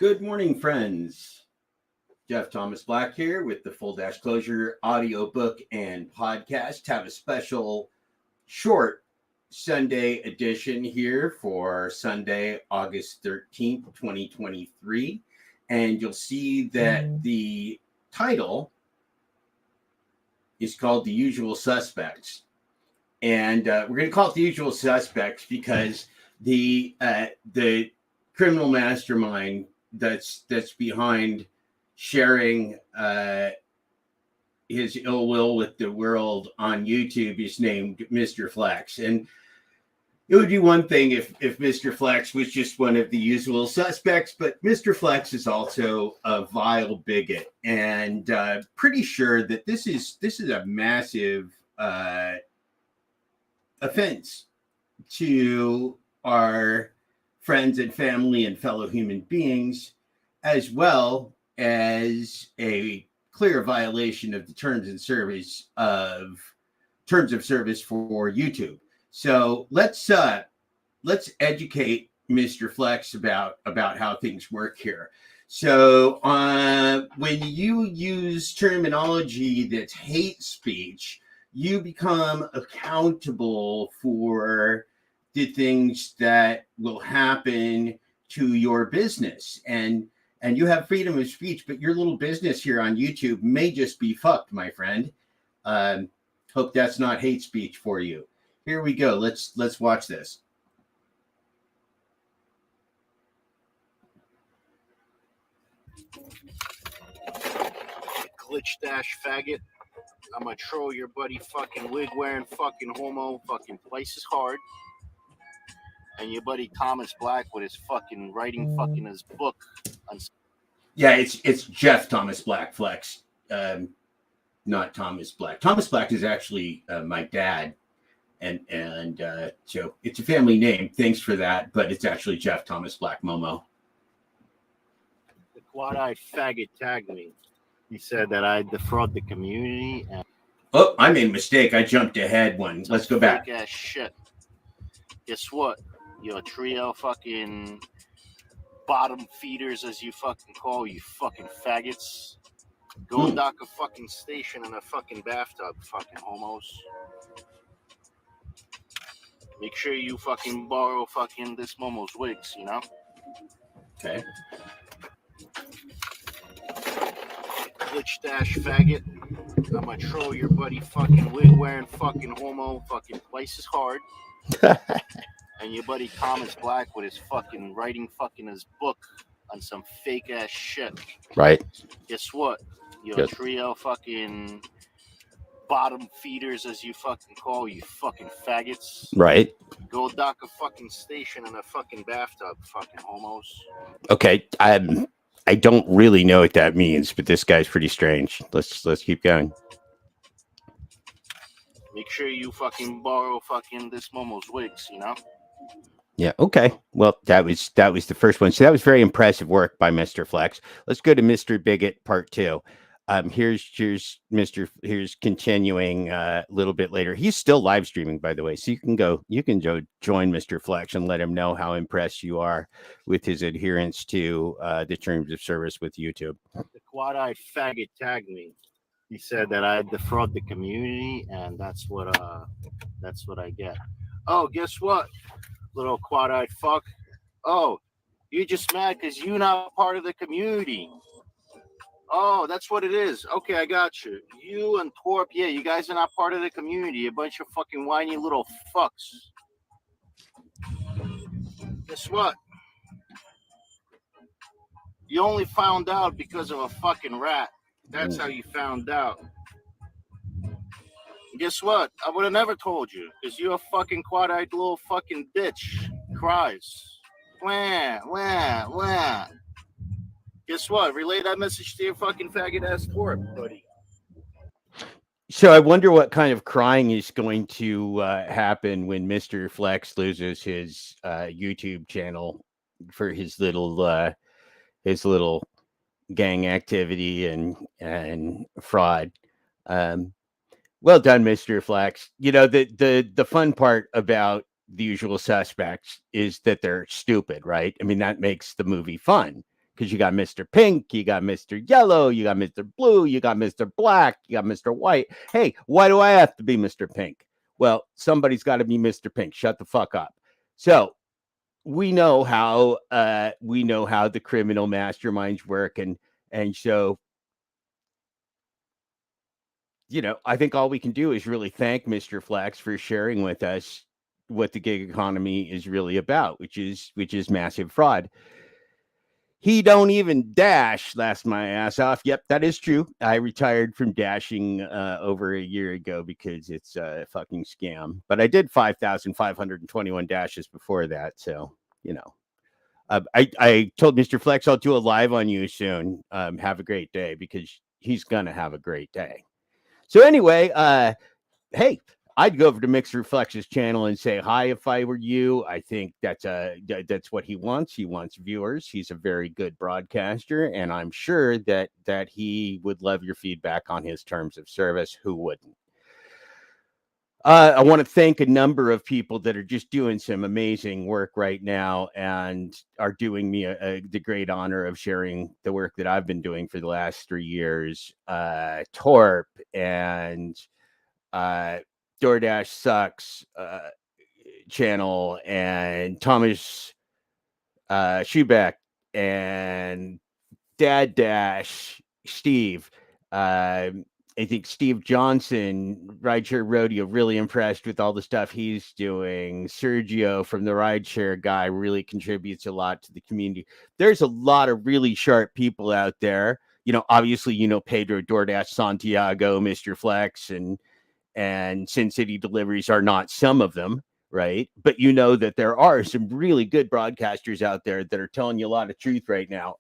Good morning, friends. Jeff Thomas Black here with the full Dashclosure Audiobook and Podcast. Have a special short Sunday edition here for Sunday, August 13th, 2023. And you'll see that the title is called The Usual Suspects. And we're going to call it The Usual Suspects because the criminal mastermind that's behind sharing his ill will with the world on YouTube is named Mr. Flex. And it would be one thing if Mr. Flex was just one of the usual suspects, but Mr. Flex is also a vile bigot, and pretty sure that this is a massive offense to our friends and family and fellow human beings, as well as a clear violation of the terms of service for YouTube. So let's educate Mr. Flex about how things work here. So when you use terminology that's hate speech, you become accountable for the things that will happen to your business, and you have freedom of speech, but your little business here on YouTube may just be fucked, my friend. Hope that's not hate speech for you. Here we go. Let's watch this. Glitch dash faggot. I'm gonna troll your buddy fucking wig wearing fucking homo. Fucking place is hard. And your buddy Thomas Black with his fucking writing fucking his book. Yeah, it's Jeff Thomas Black Flex, not Thomas Black. Thomas Black is actually my dad, and so it's a family name. Thanks for that, but it's actually Jeff Thomas Black Momo. The quad-eyed faggot tagged me. He said that I defraud the community. And oh, I made a mistake. I jumped ahead one. Let's go back. Ass shit. Guess what? Your trio fucking bottom feeders, as you fucking call you fucking faggots. Go dock a fucking station in a fucking bathtub, fucking homos. Make sure you fucking borrow fucking this Momo's wigs, you know? Okay. Glitch dash faggot. I'm gonna troll your buddy fucking wig wearing fucking homo. Fucking place is hard. And your buddy Thomas Black with his fucking writing fucking his book on some fake ass shit. Right. Guess what? Your trio fucking bottom feeders, as you fucking call you fucking faggots. Right. Go dock a fucking station in a fucking bathtub, fucking homos. Okay. I don't really know what that means, but this guy's pretty strange. Let's keep going. Make sure you fucking borrow fucking this Momo's wigs, you know? Yeah. Okay. Well, that was the first one. So that was very impressive work by Mr. Flex. Let's go to Mr. Bigot Part 2. Here's continuing a little bit later. He's still live streaming, by the way. So you can go join Mr. Flex and let him know how impressed you are with his adherence to the terms of service with YouTube. The quad-eyed faggot tagged me. He said that I defraud the community, and that's what I get. Oh, guess what? Little quad-eyed fuck. Oh, you're just mad because you're not part of the community. Oh, that's what it is. Okay, I got you. You and Torp, yeah, you guys are not part of the community. A bunch of fucking whiny little fucks. Guess what? You only found out because of a fucking rat. That's how you found out. Guess what? I would have never told you because you're a fucking quad-eyed little fucking bitch. Cries. Wah, wah, wah. Guess what? Relay that message to your fucking faggot ass Torp, buddy. So I wonder what kind of crying is going to happen when Mr. Flex loses his YouTube channel for his little gang activity and fraud. Well done, Mr. Flex. You know, the fun part about The Usual Suspects is that they're stupid, right? I mean, that makes the movie fun because you got Mr. Pink, you got Mr. Yellow, you got Mr. Blue, you got Mr. Black, you got Mr. White. Hey, why do I have to be Mr. Pink? Well, somebody's got to be Mr. Pink. Shut the fuck up. So we know how the criminal masterminds work, and so I think all we can do is really thank Mr. Flex for sharing with us what the gig economy is really about, which is massive fraud. He don't even dash. Laughed my ass off. Yep, that is true. I retired from dashing over a year ago because it's a fucking scam. But I did 5,521 dashes before that, so I told Mr. Flex I'll do a live on you soon. Have a great day, because he's gonna have a great day. So anyway, hey, I'd go over to Mixer Flex's channel and say hi if I were you. I think that's what he wants. He wants viewers. He's a very good broadcaster, and I'm sure that he would love your feedback on his terms of service. Who wouldn't? I want to thank a number of people that are just doing some amazing work right now and are doing me the great honor of sharing the work that I've been doing for the last 3 years. Torp and DoorDash Sucks channel, and Thomas Schubeck and Dad Dash Steve. I think Steve Johnson, Rideshare Rodeo, really impressed with all the stuff he's doing. Sergio from the Rideshare Guy really contributes a lot to the community. There's a lot of really sharp people out there. Obviously, Pedro, DoorDash, Santiago, Mr. Flex, and Sin City Deliveries are not some of them, right? But that there are some really good broadcasters out there that are telling you a lot of truth right now.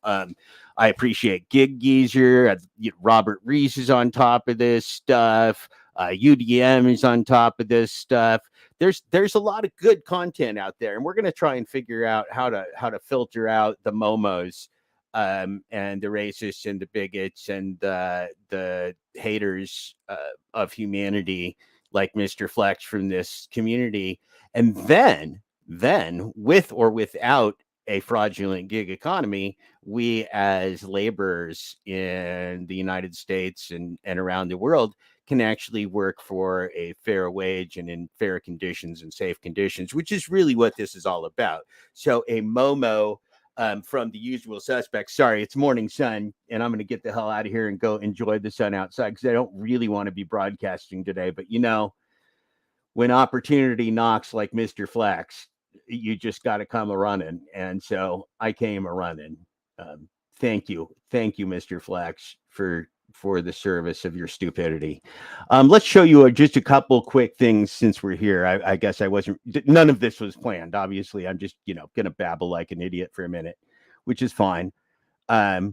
I appreciate Gig Geezer. Robert Reese is on top of this stuff. UDM is on top of this stuff. There's a lot of good content out there, and we're going to try and figure out how to filter out the momos and the racists and the bigots and the haters of humanity, like Mr. Flex from this community. And then with or without a fraudulent gig economy, we as laborers in the United States and around the world can actually work for a fair wage and in fair conditions and safe conditions, which is really what this is all about. So a Momo from the usual suspects. Sorry, it's morning sun, and I'm going to get the hell out of here and go enjoy the sun outside, because I don't really want to be broadcasting today. But when opportunity knocks like Mr. Flex, you just got to come a running. And so I came a running. Thank you, Mr. Flex, for the service of your stupidity. Let's show you just a couple quick things since we're here. I guess none of this was planned. Obviously, I'm just, going to babble like an idiot for a minute, which is fine. Oh,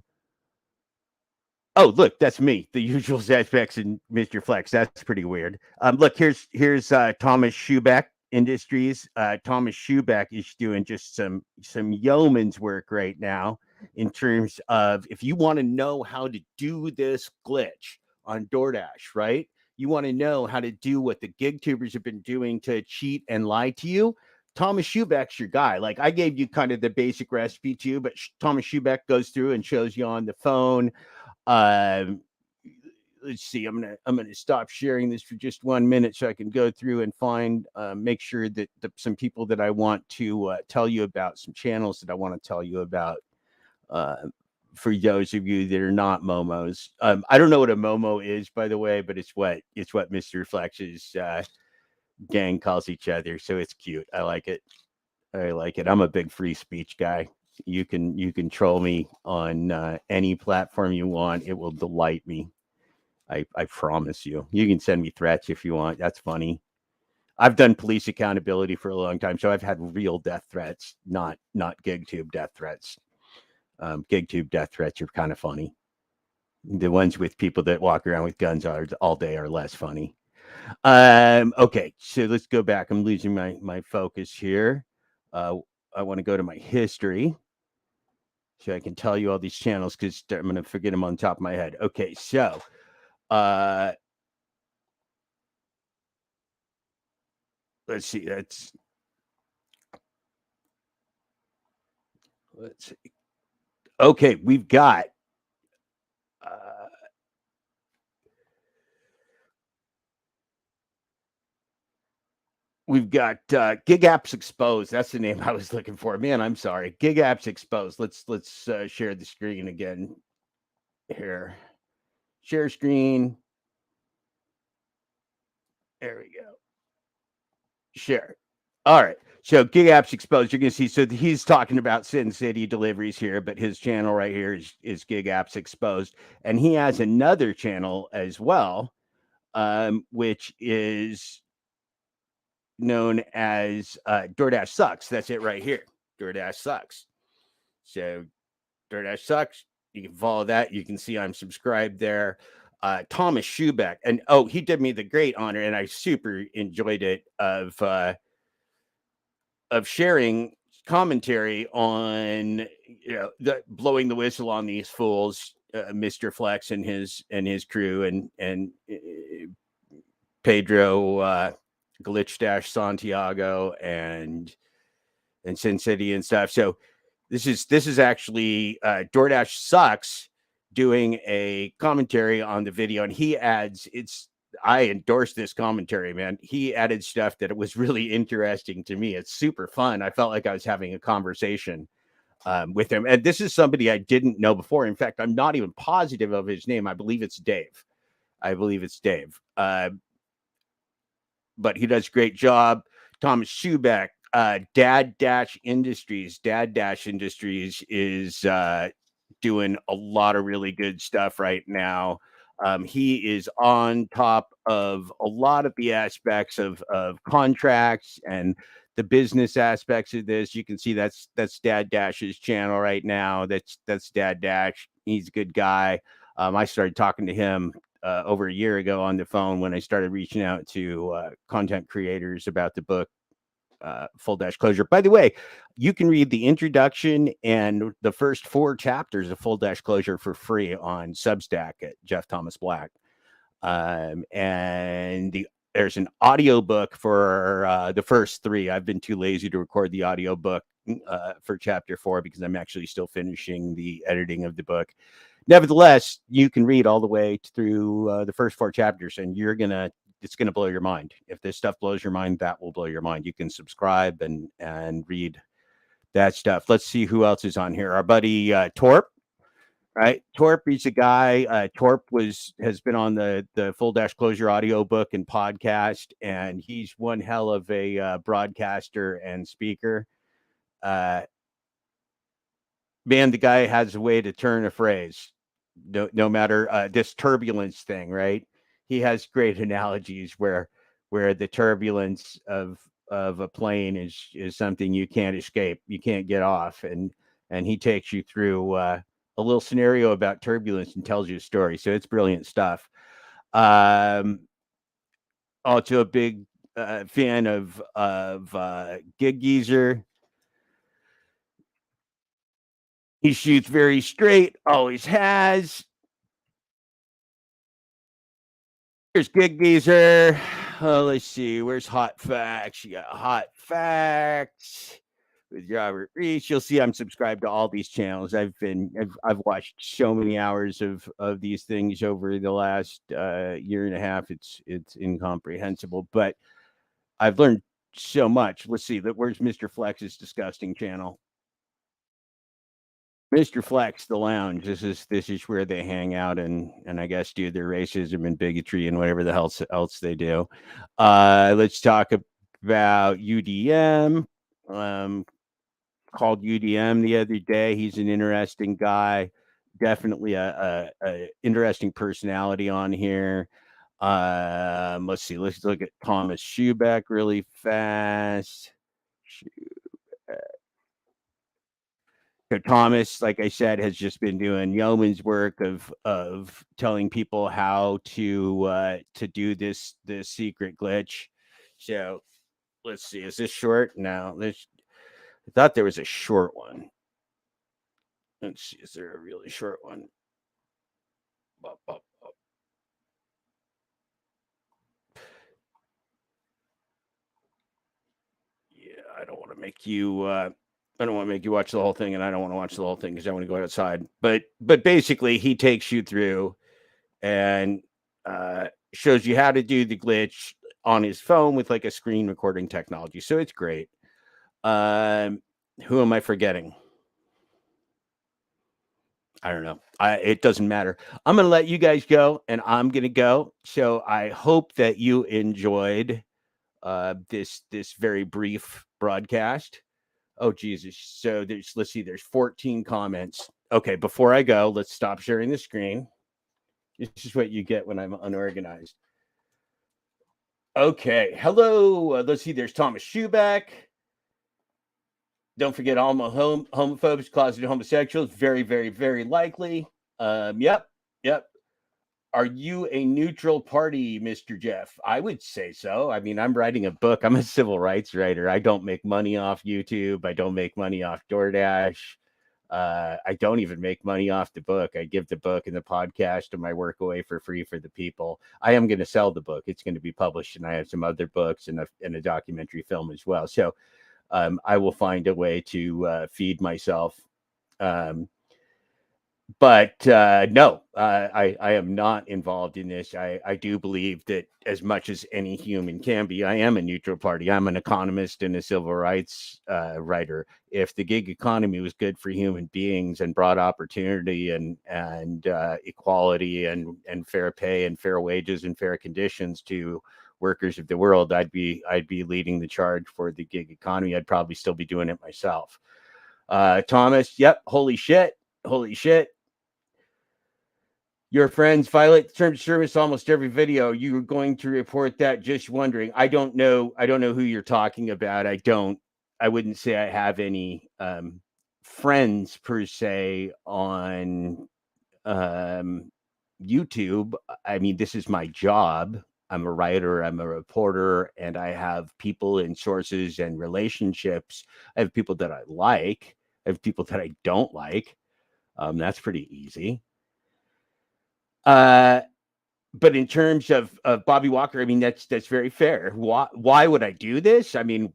look, that's me, the usual suspects and Mr. Flex. That's pretty weird. Look, here's Thomas Schubeck Industries. Thomas Schubeck is doing just some yeoman's work right now in terms of, if you want to know how to do this glitch on DoorDash, right? You want to know how to do what the gig tubers have been doing to cheat and lie to you. Thomas Schubeck's your guy. Like, I gave you kind of the basic recipe too, but Thomas Schubeck goes through and shows you on the phone. Let's see. I'm gonna stop sharing this for just 1 minute so I can go through and find, make sure that some people that I want to tell you about, some channels that I want to tell you about. For those of you that are not Momos, I don't know what a Momo is, by the way, but it's what Mr. Flex's gang calls each other. So it's cute. I like it. I'm a big free speech guy. You can troll me on any platform you want. It will delight me. I promise you. You can send me threats if you want. That's funny. I've done police accountability for a long time, so I've had real death threats, not GigTube death threats. GigTube death threats are kind of funny. The ones with people that walk around with guns all day are less funny. Okay, so let's go back. I'm losing my focus here. I want to go to my history so I can tell you all these channels, because I'm going to forget them on top of my head. Okay, so let's see. Let's see. Okay, we've got Gig Apps Exposed. That's the name I was looking for. Man, I'm sorry. Gig Apps Exposed. Let's share the screen again here. Share screen. There we go. Share. All right. So Gig Apps Exposed. You're gonna see. So he's talking about Sin City deliveries here, but his channel right here is Gig Apps Exposed, and he has another channel as well, which is known as DoorDash Sucks. That's it right here. DoorDash Sucks. So DoorDash Sucks. You can follow that. You can see I'm subscribed there. Thomas Schubeck, and he did me the great honor, and I super enjoyed it of sharing commentary on the blowing the whistle on these fools, Mr. Flex and his crew, and Pedro Glitch Dash Santiago and Sin City and stuff. So this is actually DoorDash Sucks doing a commentary on the video, and he adds I endorse this commentary, man. He added stuff that it was really interesting to me. It's super fun. I felt like I was having a conversation with him, and this is somebody I didn't know before. In fact, I'm not even positive of his name. I believe it's Dave. But he does a great job. Thomas Schubeck, Dad Dash Industries is doing a lot of really good stuff right now. He is on top of a lot of the aspects of contracts and the business aspects of this. You can see that's Dad Dash's channel right now. That's Dad Dash. He's a good guy. I started talking to him over a year ago on the phone when I started reaching out to content creators about the book, Full Dashclosure. By the way, you can read the introduction and the first 4 chapters of Full Dashclosure for free on Substack at Jeff Thomas Black. And there's an audiobook for the first 3. I've been too lazy to record the audiobook for chapter 4 because I'm actually still finishing the editing of the book. Nevertheless, you can read all the way through the first 4 chapters, and it's gonna blow your mind. If this stuff blows your mind, that will blow your mind. You can subscribe and read that stuff. Let's see who else is on here. Our buddy Torp, right? Torp, he's a guy. Torp has been on the Full Dashclosure audiobook and podcast, and he's one hell of a broadcaster and speaker. Man, the guy has a way to turn a phrase. No matter this turbulence thing, right? He has great analogies where the turbulence of a plane is something you can't escape, you can't get off, and he takes you through a little scenario about turbulence and tells you a story. So it's brilliant stuff. Also a big fan of Gig Geezer. He shoots very straight, always has. Here's Gig Geezer. Let's see. Where's Hot Facts? You got Hot Facts with Robert Reese. You'll see I'm subscribed to all these channels. I've watched so many hours of these things over the last year and a half. It's incomprehensible, but I've learned so much. Let's see. Where's Mr. Flex's disgusting channel? Mr. Flex, the lounge. This is where they hang out and I guess do their racism and bigotry and whatever the hell else they do. Let's talk about UDM. Called UDM the other day. He's an interesting guy. Definitely a interesting personality on here. Let's see. Let's look at Thomas Schubeck really fast. So Thomas, like I said, has just been doing yeoman's work of telling people how to do this secret glitch. So let's see, is this short? No, I thought there was a short one. Let's see, is there a really short one? Yeah, I don't want to make you I don't want to make you watch the whole thing, and I don't want to watch the whole thing because I want to go outside. But basically, he takes you through and shows you how to do the glitch on his phone with like a screen recording technology. So it's great. Who am I forgetting? I don't know. It doesn't matter. I'm going to let you guys go, and I'm going to go. So I hope that you enjoyed this very brief broadcast. Oh, Jesus. So let's see, there's 14 comments. Okay, before I go, let's stop sharing the screen. This is what you get when I'm unorganized. Okay, hello. Let's see, there's Thomas Schuback. Don't forget all my homophobes, closeted homosexuals. Very, very, very likely. Yep. Are you a neutral party, Mr. Jeff? I would say so. I mean, I'm writing a book. I'm a civil rights writer. I don't make money off YouTube. I don't make money off DoorDash. I don't even make money off the book. I give the book and the podcast and my work away for free for the people. I am going to sell the book. It's going to be published, and I have some other books and a documentary film as well. So I will find a way to feed myself. But no, I am not involved in this. I do believe that as much as any human can be, I am a neutral party. I'm an economist and a civil rights writer. If the gig economy was good for human beings and brought opportunity and equality and fair pay and fair wages and fair conditions to workers of the world, I'd be leading the charge for the gig economy. I'd probably still be doing it myself. Thomas, yep, holy shit. Your friends violate the terms of service almost every video. You're going to report that. Just wondering. I don't know who you're talking about. I wouldn't say I have any friends per se on YouTube. I mean, this is my job. I'm a writer, I'm a reporter, and I have people and sources and relationships. I have people that I like. I have people that I don't like. That's pretty easy. But in terms of Bobby Walker, I mean, that's very fair. Why would I do this? I mean,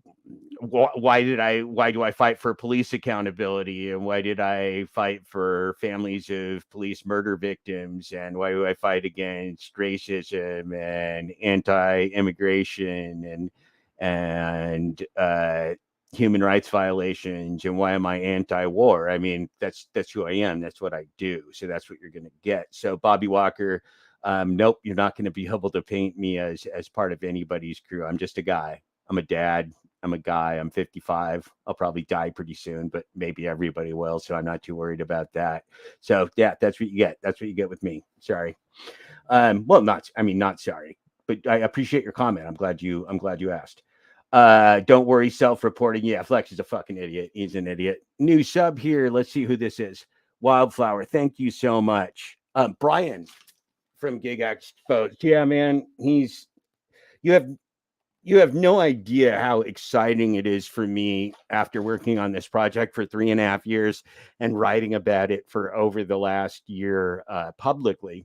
why do I fight for police accountability, and why did I fight for families of police murder victims, and why do I fight against racism and anti-immigration and human rights violations, and why am I anti-war? I mean, that's who I am. That's what I do. So that's what you're going to get. So Bobby Walker, nope, you're not going to be able to paint me as part of anybody's crew. I'm just a guy. I'm a dad. I'm a guy. I'm 55. I'll probably die pretty soon, but maybe everybody will. So I'm not too worried about that. So yeah, that's what you get. That's what you get with me. Sorry. Well, not sorry, but I appreciate your comment. I'm glad you asked. Don't worry, self-reporting. Yeah, Flex is a fucking idiot. He's an idiot. New sub here. Let's see who this is. Wildflower. Thank you so much. Brian from Gig Exposed. Yeah, man. You have no idea how exciting it is for me after working on this project for 3.5 years and writing about it for over the last year publicly.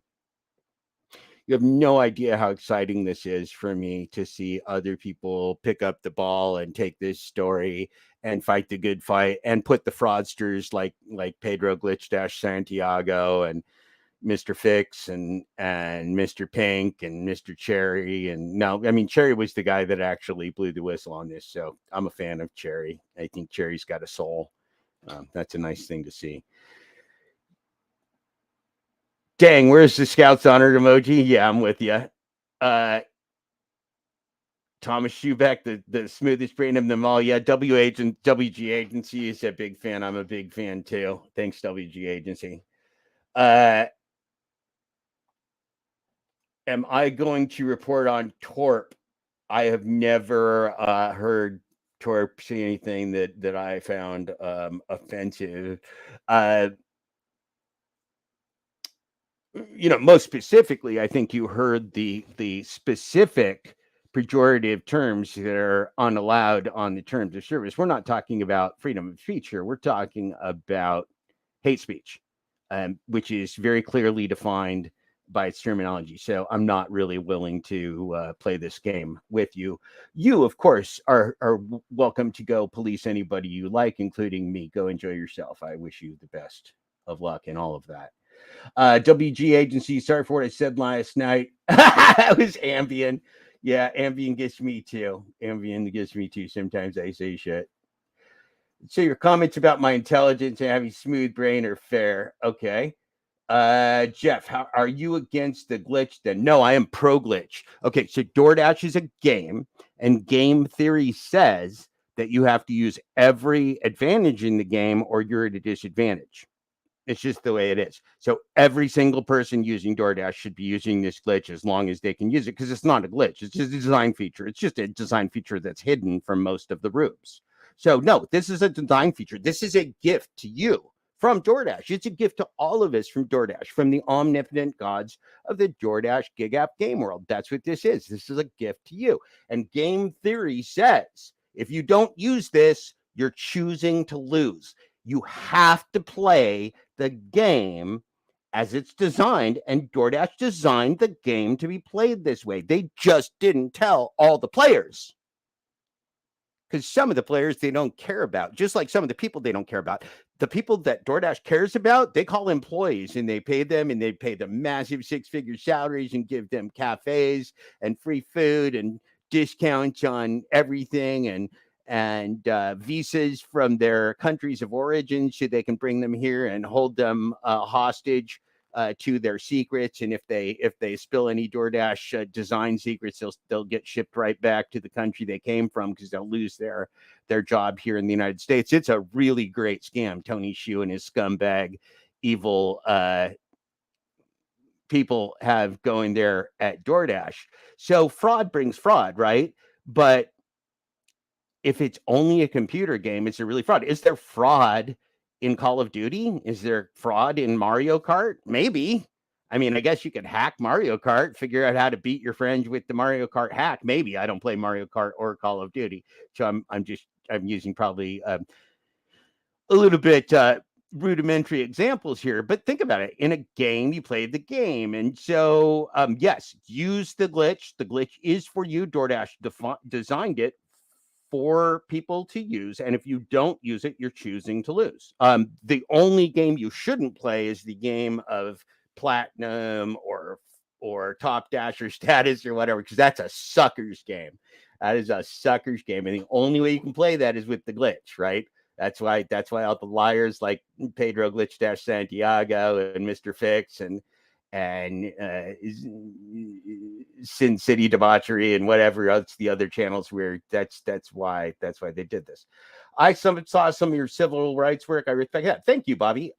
You have no idea how exciting this is for me to see other people pick up the ball and take this story and fight the good fight and put the fraudsters like Pedro Glitch Santiago and Mr. Fix and Mr. Pink and Mr. Cherry. And no, I mean, Cherry was the guy that actually blew the whistle on this. So I'm a fan of Cherry. I think Cherry's got a soul. That's a nice thing to see. Dang, where's the Scouts honored emoji? Yeah, I'm with you. Thomas Schubeck, the smoothest brain of them all. Yeah, WG Agency is a big fan. I'm a big fan too. Thanks, WG Agency. Am I going to report on Torp? I have never heard Torp say anything that I found offensive. Most specifically, I think you heard the specific pejorative terms that are unallowed on the terms of service. We're not talking about freedom of speech here. We're talking about hate speech, which is very clearly defined by its terminology. So I'm not really willing to play this game with you. You, of course, are welcome to go police anybody you like, including me. Go enjoy yourself. I wish you the best of luck in all of that. WG Agency, sorry for what I said last night. It was Ambien. Yeah, Ambien gets me too. Ambien gets me too. Sometimes I say shit. So your comments about my intelligence and having smooth brain are fair. Okay. Jeff, how are you against the glitch then? No, I am pro glitch. Okay, so DoorDash is a game, and game theory says that you have to use every advantage in the game or you're at a disadvantage. It's just the way it is. So every single person using DoorDash should be using this glitch as long as they can use it, because it's not a glitch. It's just a design feature. It's just a design feature that's hidden from most of the rubes. So no, this is a design feature. This is a gift to you from DoorDash. It's a gift to all of us from DoorDash, from the omnipotent gods of the DoorDash gig app game world. That's what this is. This is a gift to you. And game theory says if you don't use this, you're choosing to lose. You have to play the game as it's designed, and DoorDash designed the game to be played this way. They just didn't tell all the players, because some of the players they don't care about, just like some of the people they don't care about. The people that DoorDash cares about, they call employees, and they pay them massive six-figure salaries and give them cafes and free food and discounts on everything and visas from their countries of origin so they can bring them here and hold them hostage to their secrets. And if they spill any DoorDash design secrets, they'll get shipped right back to the country they came from, because they'll lose their job here in the United States. It's a really great scam. Tony Hsiu and his scumbag evil people have going there at DoorDash. So fraud brings fraud, right? But if it's only a computer game, is there really fraud? Is there fraud in Call of Duty? Is there fraud in Mario Kart? Maybe. I mean, I guess you could hack Mario Kart, figure out how to beat your friends with the Mario Kart hack. Maybe. I don't play Mario Kart or Call of Duty, so I'm using probably a little bit rudimentary examples here. But think about it. In a game, you played the game, and so yes, use the glitch. The glitch is for you. DoorDash designed it for people to use, and if you don't use it, you're choosing to lose. The only game you shouldn't play is the game of platinum or top dasher status or whatever, because that's a sucker's game. That is a sucker's game, and the only way you can play that is with the glitch, right? That's why all the liars like Pedro Glitch Dash Santiago and Mr. Fix and Sin City Debauchery and whatever else the other channels where that's why they did this. I saw some of your civil rights work. I respect that. Thank you, Bobby.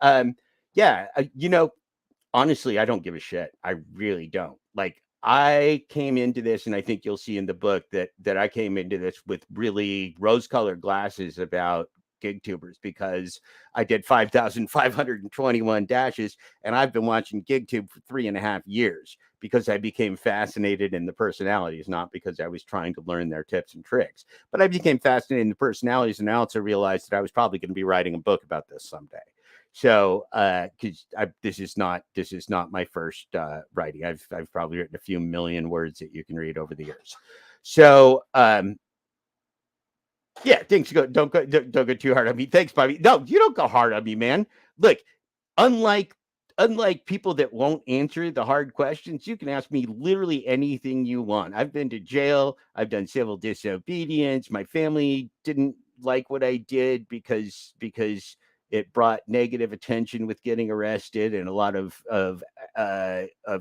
Honestly, I don't give a shit. I really don't. Like, I came into this, and I think you'll see in the book that I came into this with really rose-colored glasses about gig tubers, because I did 5,521 dashes, and I've been watching GigTube for 3.5 years because I became fascinated in the personalities, not because I was trying to learn their tips and tricks. But I became fascinated in the personalities, and I also realized that I was probably going to be writing a book about this someday. So, because this is not my first writing. I've probably written a few million words that you can read over the years. So, yeah, things don't go too hard on me. Thanks, Bobby. No, you don't go hard on me, man. Look, unlike people that won't answer the hard questions, you can ask me literally anything you want. I've been to jail. I've done civil disobedience. My family didn't like what I did because it brought negative attention with getting arrested and a lot of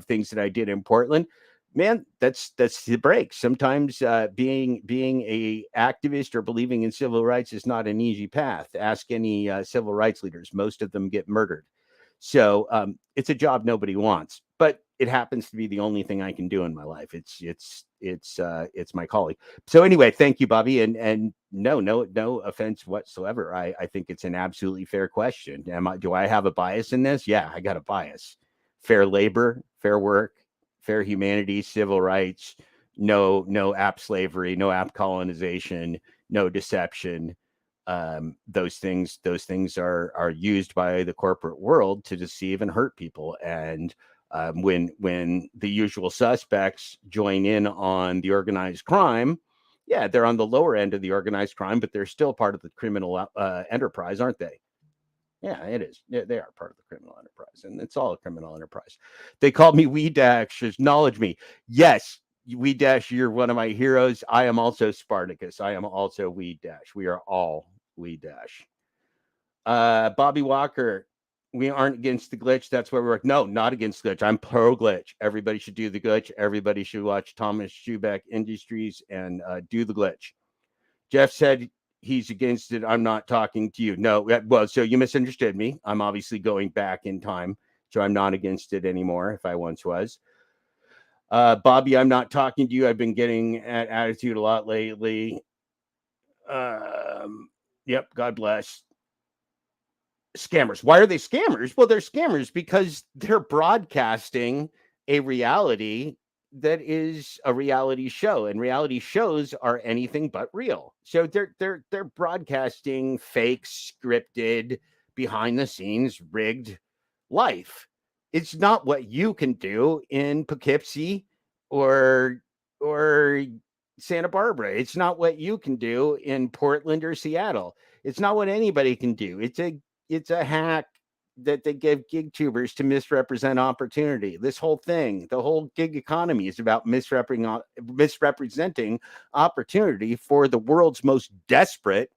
things that I did in Portland. Man, that's the break. Sometimes being a activist or believing in civil rights is not an easy path. Ask any civil rights leaders. Most of them get murdered. So it's a job nobody wants, but it happens to be the only thing I can do in my life. It's my calling. So anyway, thank you, Bobby. And no offense whatsoever. I think it's an absolutely fair question. Do I have a bias in this? Yeah, I got a bias. Fair labor, fair work, fair humanity, civil rights, no app slavery, no app colonization, no deception. Those things are used by the corporate world to deceive and hurt people. And When the usual suspects join in on the organized crime, yeah, they're on the lower end of the organized crime, but they're still part of the criminal enterprise, aren't they? Yeah, it is. They are part of the criminal enterprise, and it's all a criminal enterprise. They called me Wee Dash, acknowledge me. Yes, Wee Dash, you're one of my heroes. I am also Spartacus. I am also Wee Dash. We are all Wee Dash. Bobby Walker, we aren't against the glitch. That's where we work. No, not against glitch. I'm pro glitch. Everybody should do the glitch. Everybody should watch Thomas Schubeck Industries and do the glitch. Jeff said he's against it. I'm not talking to you. No, well, so you misunderstood me. I'm obviously going back in time, so I'm not against it anymore if I once was. Bobby, I'm not talking to you. I've been getting at attitude a lot lately. Yep, God bless. Scammers. Why are they scammers? Well, they're scammers because they're broadcasting a reality that is a reality show, and reality shows are anything but real. So they're broadcasting fake, scripted, behind the scenes, rigged life. It's not what you can do in Poughkeepsie or Santa Barbara. It's not what you can do in Portland or Seattle. It's not what anybody can do. It's a hack that they give gig tubers to misrepresent opportunity. This whole thing, the whole gig economy is about misrepresenting opportunity for the world's most desperate,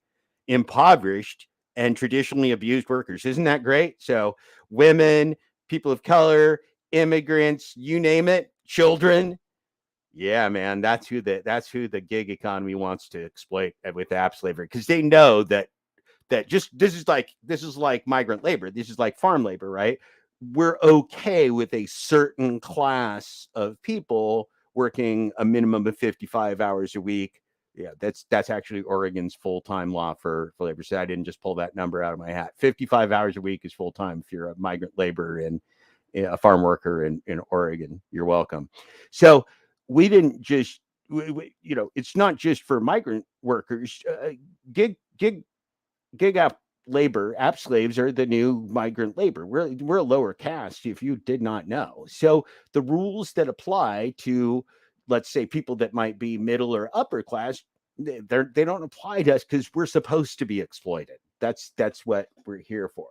impoverished, and traditionally abused workers. Isn't that great? So women, people of color, immigrants, you name it, children. Yeah, man, that's who the gig economy wants to exploit with app slavery, because they know that just this is like migrant labor. This is like farm labor, right? We're okay with a certain class of people working a minimum of 55 hours a week. Yeah, that's actually Oregon's full-time law for labor. So I didn't just pull that number out of my hat. 55 hours a week is full-time if you're a migrant labor and a farm worker in Oregon. You're welcome. So we didn't just, it's not just for migrant workers. Gig app labor, app slaves are the new migrant labor. We're a lower caste if you did not know. So the rules that apply to, let's say, people that might be middle or upper class, they don't apply to us because we're supposed to be exploited. That's what we're here for.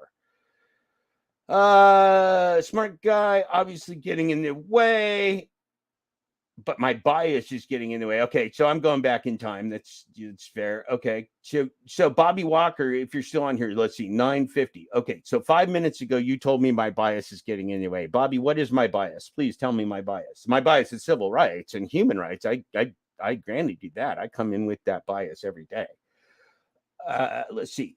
Smart guy, obviously getting in the way, but my bias is getting in the way. Okay, so I'm going back in time. That's fair. Okay, so Bobby Walker, if you're still on here, let's see, 950. Okay, so 5 minutes ago, you told me my bias is getting in the way. Bobby, what is my bias? Please tell me my bias. My bias is civil rights and human rights. I grandly do that. I come in with that bias every day. Let's see.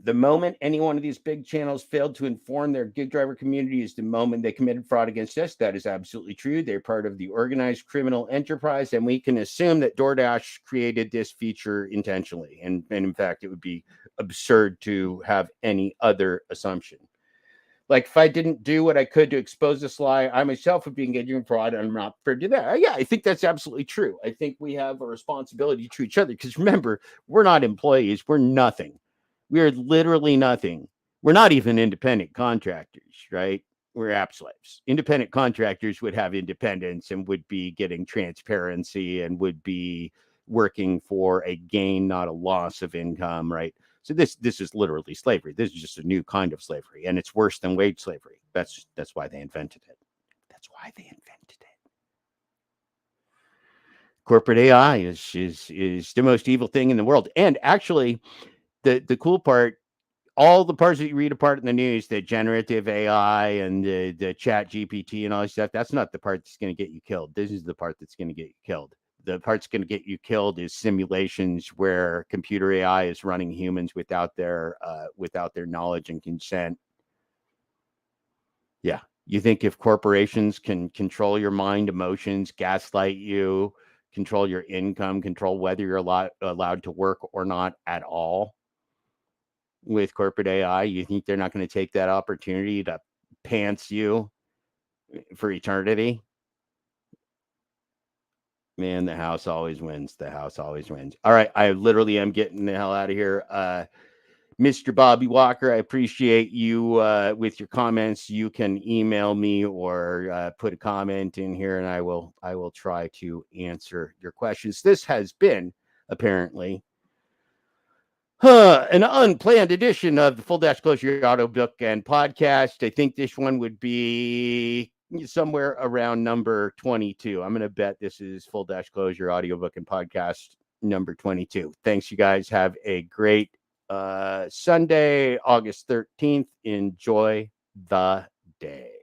The moment any one of these big channels failed to inform their gig driver community is the moment they committed fraud against us. That is absolutely true. They're part of the organized criminal enterprise, and we can assume that DoorDash created this feature intentionally. And in fact, it would be absurd to have any other assumption. Like, if I didn't do what I could to expose this lie, I myself would be engaging in fraud, and I'm not prepared to do that. Yeah, I think that's absolutely true. I think we have a responsibility to each other, because remember, we're not employees. We're nothing. We are literally nothing. We're not even independent contractors, right? We're app slaves. Independent contractors would have independence and would be getting transparency and would be working for a gain, not a loss of income, right? So this is literally slavery. This is just a new kind of slavery, and it's worse than wage slavery. That's why they invented it. That's why they invented it. Corporate AI is the most evil thing in the world. And actually, the cool part, all the parts that you read apart in the news, the generative AI and the chat GPT and all this stuff, that's not the part that's going to get you killed. This is the part that's going to get you killed. The part's going to get you killed is simulations where computer AI is running humans without their knowledge and consent. Yeah. You think if corporations can control your mind, emotions, gaslight you, control your income, control whether you're allowed to work or not at all with corporate AI, you think they're not going to take that opportunity to pants you for eternity? Man, the house always wins. The house always wins. All right. I literally am getting the hell out of here. Mr. Bobby Walker, I appreciate you with your comments. You can email me or put a comment in here, and I will try to answer your questions. This has been apparently an unplanned edition of the Full Dashclosure Audiobook and Podcast. I think this one would be somewhere around number 22. I'm going to bet this is Full Dashclosure Audiobook and Podcast number 22. Thanks, you guys. Have a great Sunday, August 13th. Enjoy the day.